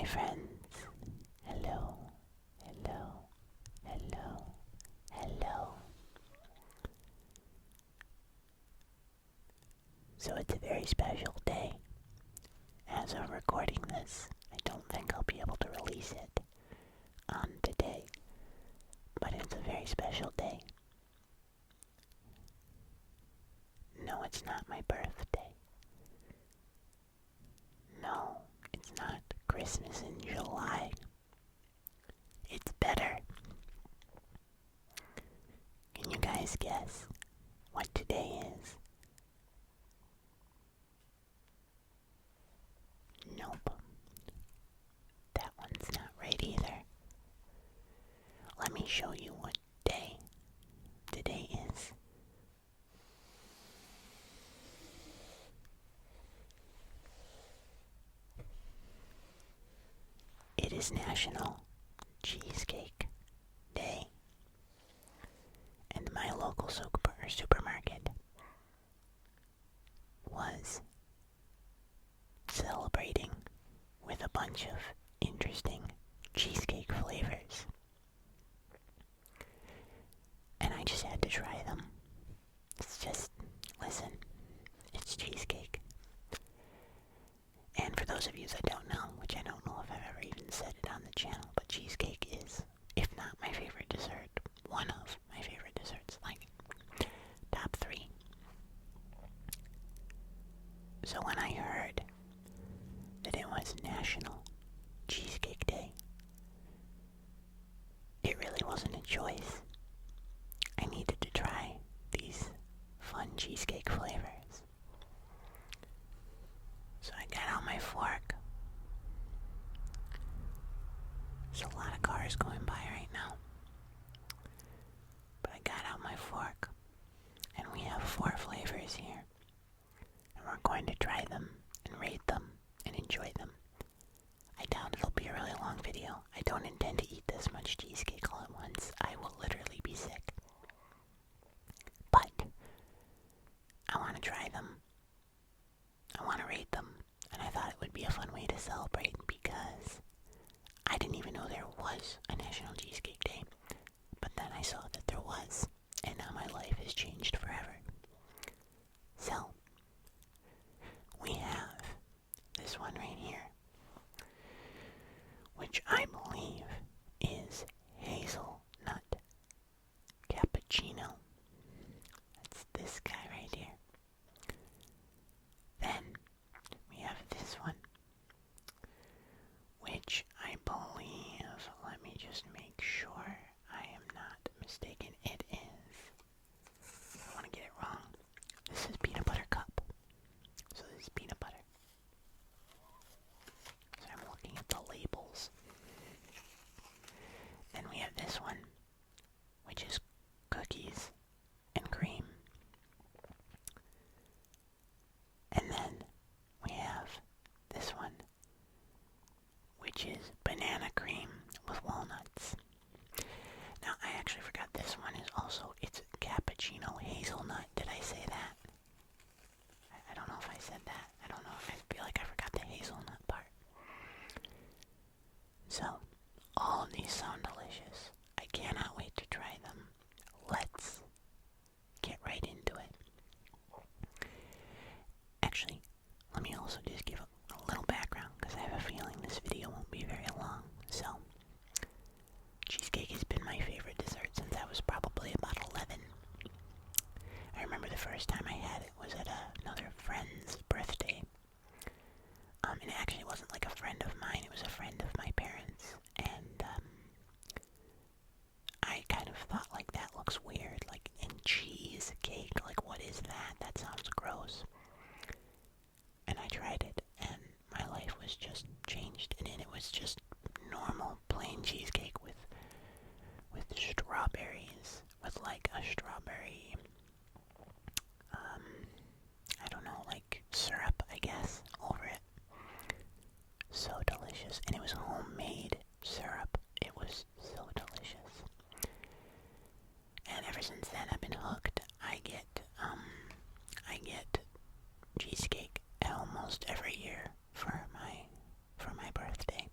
friends. Hello, hello, hello, hello. So it's a very special day. As I'm recording this, I don't think I'll be able to release it on today, but it's a very special day. No, it's not my birthday. No, it's not Christmas in July. It's better. Can you guys guess what today is? Nope. That one's not right either. Let me show you what day today is. It is National Cheesecake Day, and my local supermarket was celebrating with a bunch of interesting cheesecake flavors. And I just had to try them. Listen, it's cheesecake. And for those of you that don't know, which I don't know if I've ever even said it on the channel, but cheesecake is, if not my favorite dessert, one of my favorite desserts, like top 3. So when I heard that it was National Cheesecake Day, it really wasn't a choice. I needed to try these fun cheesecake flavors. So I got out my fork. There's a lot of cars going by right now. But I got out my fork, and we have 4 flavors here. And we're going to try them and rate them and enjoy them. I doubt it'll be a really long video. I don't intend to eat this much cheesecake all at once. I will literally be sick. But I want to try them. I want to rate them. And I thought it would be a fun way to celebrate because I didn't even know there was a National Cheesecake Day. But then I saw that there was. And now my life has changed forever. So, we have this one right here, which I believe is hazelnut cappuccino. That's this guy right here. Then we have this one, which I believe, let me just make sure I am not mistaken, it is, I don't want to get it wrong, this is peanut butter cup. So this is peanut butter. So I'm looking at the labels. Then we have this one, which is cookies and cream. And then we have this one, which is banana cream with walnuts. Now, I actually forgot this one is also, it's cappuccino hazelnut. Did I say that? I don't know if I said that. I don't know. I feel like I forgot the hazelnut part. So, all of these sound delicious. I cannot wait to try them. Let's get right into it. Actually, let me also just give a little background, because I have a feeling this video won't be very long. So, cheesecake has been my favorite dessert since I was probably about 11. I remember the first time I had it was at another friend's birthday. And it actually wasn't like a friend of mine, it was a friend of my parents. And I kind of thought, like, that looks weird, like, in cheesecake, like, what is that? That sounds gross. And I tried it, and my life was just changed, and then it was just normal, plain cheesecake with strawberries, with, like, a strawberry, I don't know, like, syrup, I guess, over it. So delicious, and it was homemade syrup. It was so delicious. And ever since then, I've been hooked. I get cheesecake almost every year for my birthday.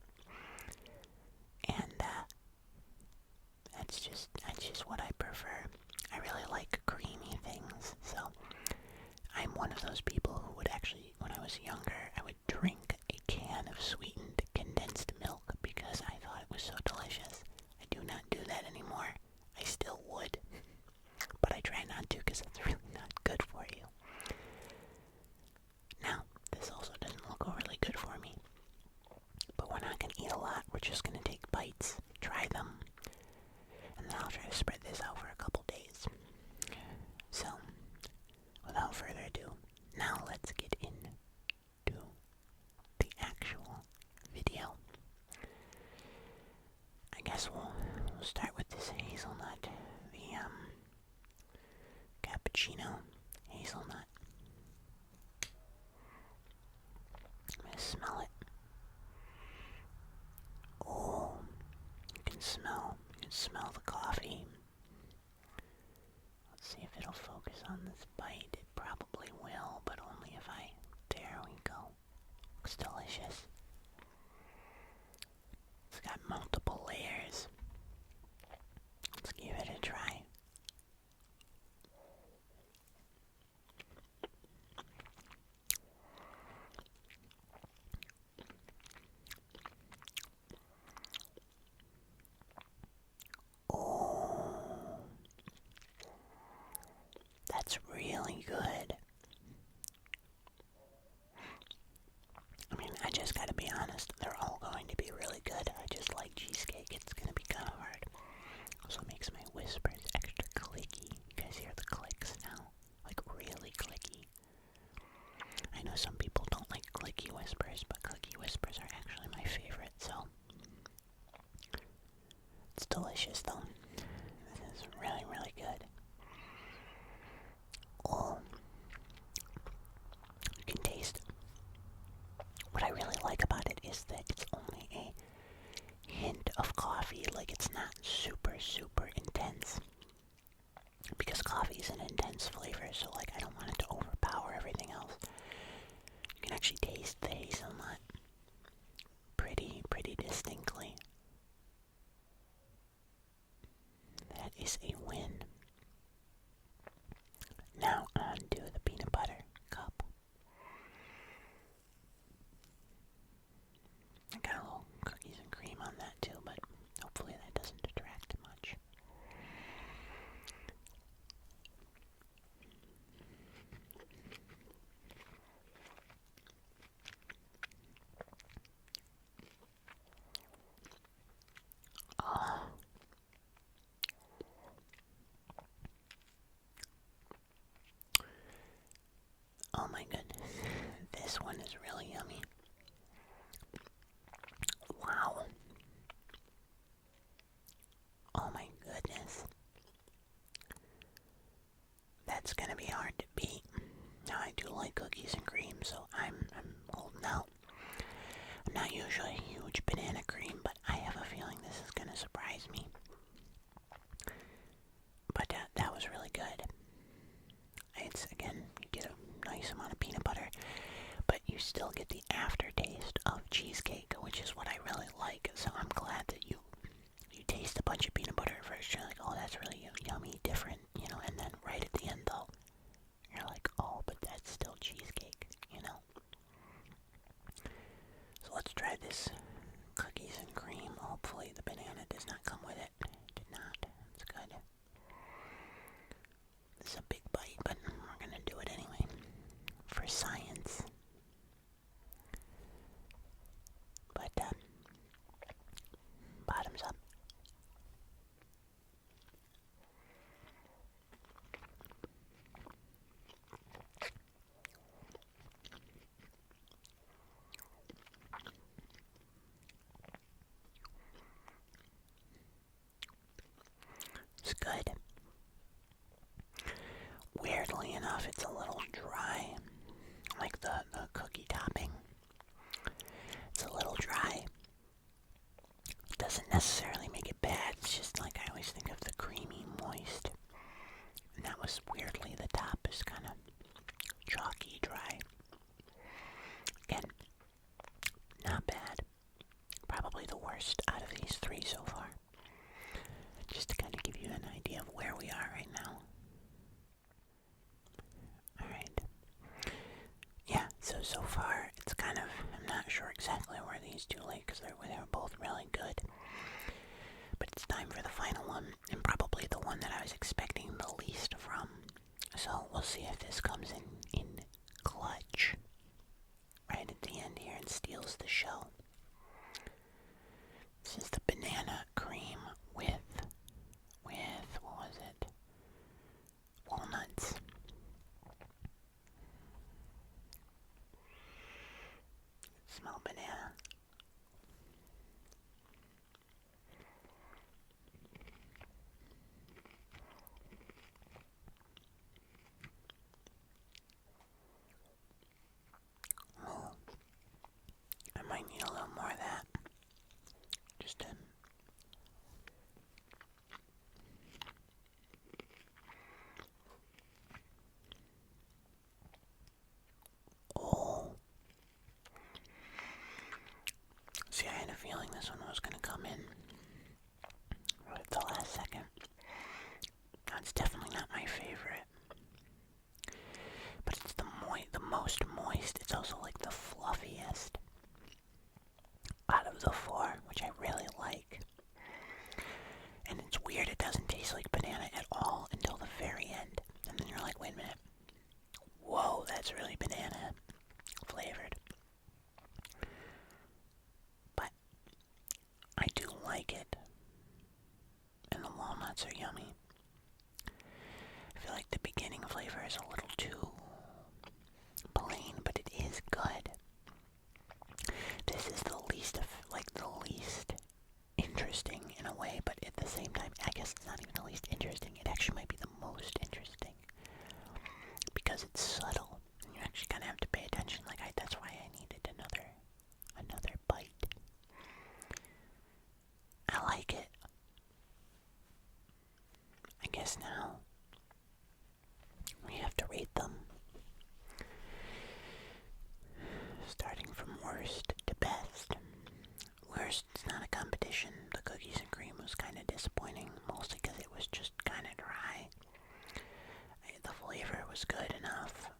smell the coffee. Let's see if it'll focus on this bite. It probably will, but only if I... There we go. Looks delicious. It's got multiple layers. Let's give it a try. That's really good. I mean, I just gotta be honest, they're all going to be really good. I just like cheesecake. It's gonna be kind of hard. Also makes my whispers extra clicky. You guys hear the clicks now? Like really clicky. I know some people don't like clicky whispers, but clicky whispers are actually my favorite, so. It's delicious though. This is really, really good. Oh, you can taste. What I really like about it is that it's only a hint of coffee. Like, it's not super, super intense. Because coffee is an intense flavor, so like I don't want it to overpower everything else. You can actually taste the hazelnut pretty distinctly. That is a win. Now on to the peanut butter cup. I got a little cookies and cream on that too, but hopefully that doesn't detract too much. Oh my goodness, this one is really yummy. Wow. Oh my goodness. That's gonna be hard to beat. Now I do like cookies and cream, so I'm holding out. I'm not usually a huge banana cream, but I have a feeling this is gonna surprise me. But that was really good. It's, again, you get a nice amount of peanut butter, but you still get the aftertaste of cheesecake, which is what I really like. So I'm glad that you taste a bunch of peanut butter at first. You're like, oh, that's really yummy, different, you know, and then right at the end, though, you're like, oh, but that's still cheesecake, you know. So let's try this cookies and cream. Hopefully the banana does not come with it. It did not. It's good. This is a big bite, but we're gonna do it anyway. For science. But, bottoms up. It's good. Weirdly enough, it's a little dry. Like the cookie topping. It's a little dry. Doesn't necessarily make it bad. It's just like I always think of the creamy moist. And that was weirdly, the top is kind of chalky dry. Again, not bad. Probably the worst out of these three so far. Just to kind of give you an idea of where we are right now. Alright. Yeah, so far it's kind of, I'm not sure exactly where these two lay because they were both really good. But it's time for the final one, and probably the one that I was expecting the least from. So we'll see if this comes in clutch right at the end here and steals the show. This is the banana cream with what was it? Walnuts. Smell banana. Oh, I might need a little more of that. Just to feeling this one was going to come in right at the last second. That's definitely not my favorite. But it's the most moist. It's also like the fluffiest out of the four, which I really like. And it's weird, it doesn't taste like banana at all until the very end. And then you're like, wait a minute. Whoa, that's really banana flavored. But I do like it. And the walnuts are yummy. I feel like the beginning flavor is a little too plain, but it is good. This is the least interesting in a way, but at the same time, I guess it's not even the least interesting. It actually might be the most interesting because it's subtle, and you actually kind of have to pay attention. That's why I needed another bite. I like it. I guess now we have to rate them, starting from worst to best. Worst's not a competition. The cookies and cream was kind of disappointing, mostly because it was just kind of dry. The flavor was good enough,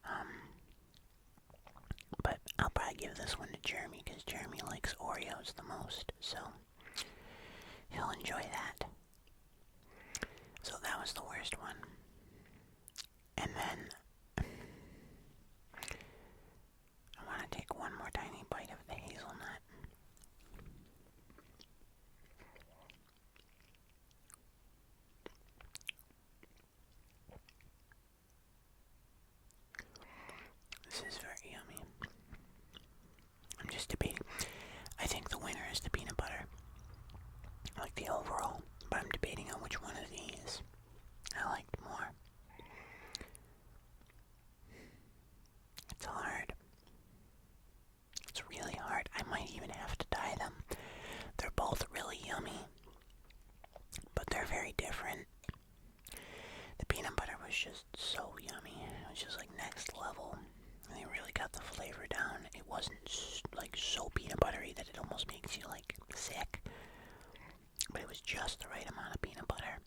but I'll probably give this one to Jeremy because Jeremy likes Oreos the most, so he'll enjoy that. So that was the worst one. And then I want to take one more tiny bite of the hazelnut. This is very yummy. I'm just debating. I think the winner is the peanut butter. I like the overall, but I'm debating on which one of these I liked more. It's hard. It's really hard. I might even have to dye them. They're both really yummy, but they're very different. The peanut butter was just so yummy. It was just like next level. And they really got the flavor down. It wasn't like so peanut buttery that it almost makes you like sick. But it was just the right amount of peanut butter.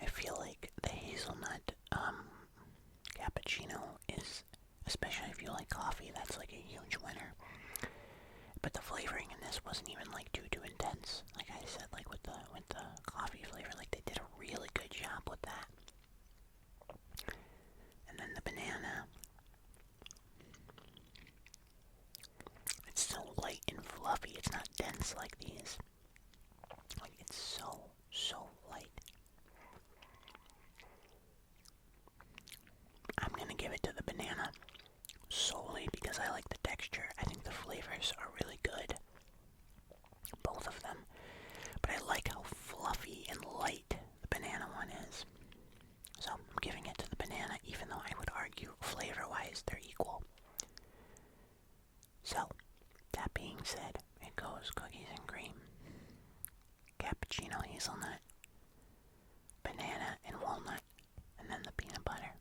I feel like the hazelnut cappuccino is, especially if you like coffee, that's like a huge winner. But the flavoring in this wasn't even like too intense. Like I said, like with the coffee flavor, like they did a really good job with that. And then the banana, it's so light and fluffy. It's not dense like these. Like it's so light. I'm gonna give it to the banana solely because I like the texture. I think the flavors are really good, both of them. But I like how fluffy and light the banana one is. So I'm giving it to the banana, even though I would argue flavor-wise they're equal. So, that being said, it goes cookies and cream, cappuccino hazelnut, banana and walnut, and then the peanut butter.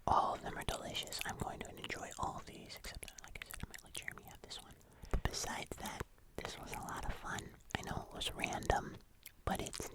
All of them are delicious. I'm going to enjoy all of these, except that, like I said, I might let Jeremy have this one. But besides that, this was a lot of fun. I know it was random, but it's